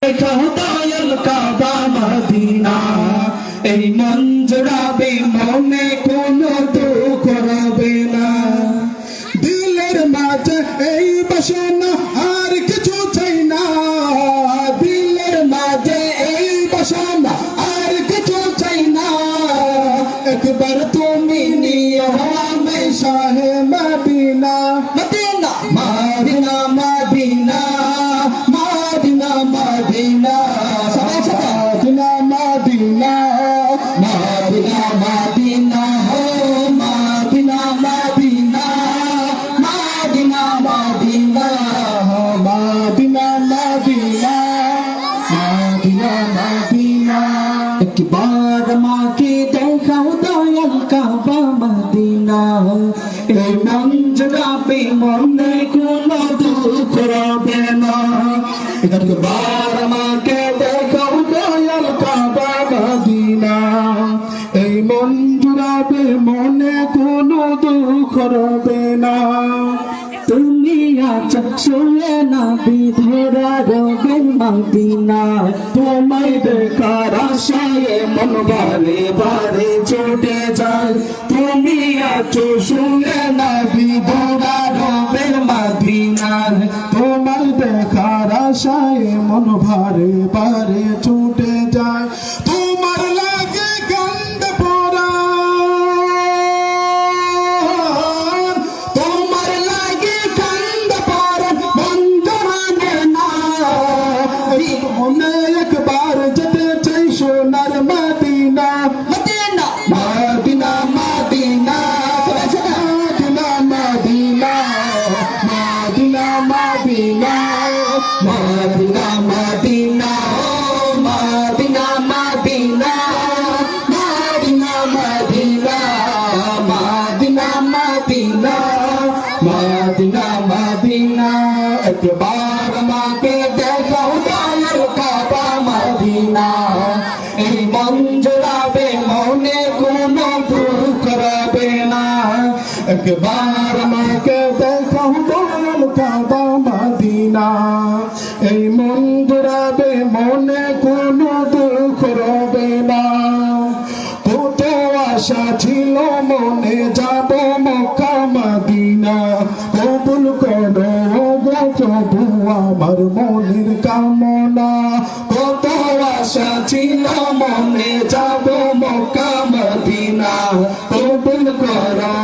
দয়াল কাবা Medina এই মন জোড়াবে মনে কোনো দুঃখ রবে না দিলের মাঝে এই বাসনা আর কিছু চাই না দিলের মাঝে এই বাসনা আর কিছু চাই না একবার তুমি নিয়ে আমি শাহে মদিনা মদিনা মদিনা মদিনা মদিনা মদিনা সবাই সাথে মদিনা মদিনা মদিনা হো মদিনা মদিনা মদিনা মদিনা হো মদিনা মদিনা মদিনা মদিনা একবার মাকে দেখাও দয়াল কাবা মদিনা এই মন জোড়াবে মনে কোনো দুঃখ রবে না একবার মাকে দেখাও দয়াল কাবা মদিনা এই মন জোড়াবে মনে কোনো দুঃখ রবে না তুমি আছো শুয়ে না বিধরা রবে মদিনা তোমায় দেখার আশায় মন বারে বারে ছুটে যায় তুমি আছো শুয়ে না বিধরা রবে মদিনা তোমায় দেখার আশায় মন বারে বারে ছুটে যায় তোমার লাগে গন্ধ পড়া তোমার লাগে গন্ধ পড়া বন্ধ মানে না মনে একবার যেতে চাই সোনার মদিনা মদিনা মদিনা মদিনা মদিনা মদিনা মদিনা মদিনা মদিনা মদিনা মদিনা মদিনা মদিনা মদিনা মদিনা মদিনা মদিনা মদিনা একবার মাকে দেখাও দয়াল কাবা মদিনা এই মন জোড়াবে মনে কোনো দুঃখ রবে না একবার মাকে দেখাও দয়াল কাবা মদিনা এই মন জোড়াবে মনে কোনো দুঃখ রবে না কত আশা ছিল মনে যাব মক্কা মদিনা কবুল করো গো প্রভু আমার মনের কামনা কত আশা ছিল মনে যাব মক্কা মদিনা কবুল করো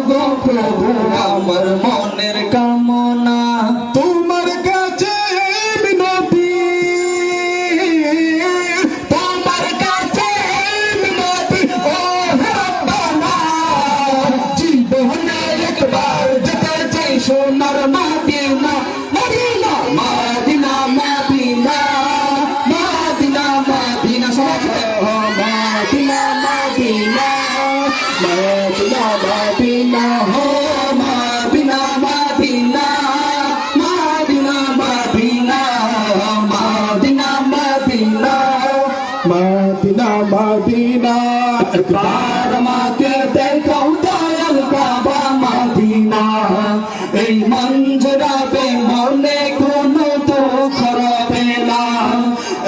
গো প্রভু আমার মনের কামনা তোমার কাছে মিনতি তোমার কাছে মিনতি ও রব্বানা জীবনে একবার যেতে চাই সোনার মদিনা মদিনা মদিনা মদিনা মদিনা মদিনা সবাই মদিনা মদিনা মদিনা মদিনা হো মদিনা মদিনা মদিনা মদিনা মদিনা মদিনা মদিনা মদিনা একবার মাকে দেখাও দয়াল কাবা মদিনা এই মন জোড়াবে মনে কোনো দুঃখ রবে না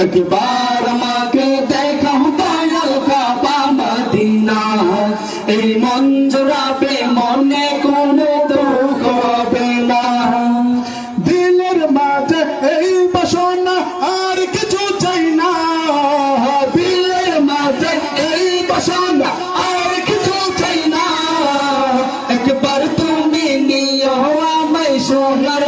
একবার মাকে দেখাও দয়াল কাবা মদিনা এই মন জোড়াবে মনে কোনো দুঃখ রবে না দিলের মাঝে এই বাসনা আর কিছু চাই না দিলের মাঝে এই বাসনা আর কিছু চাই না একবার তুমি নিও আমায় সোনার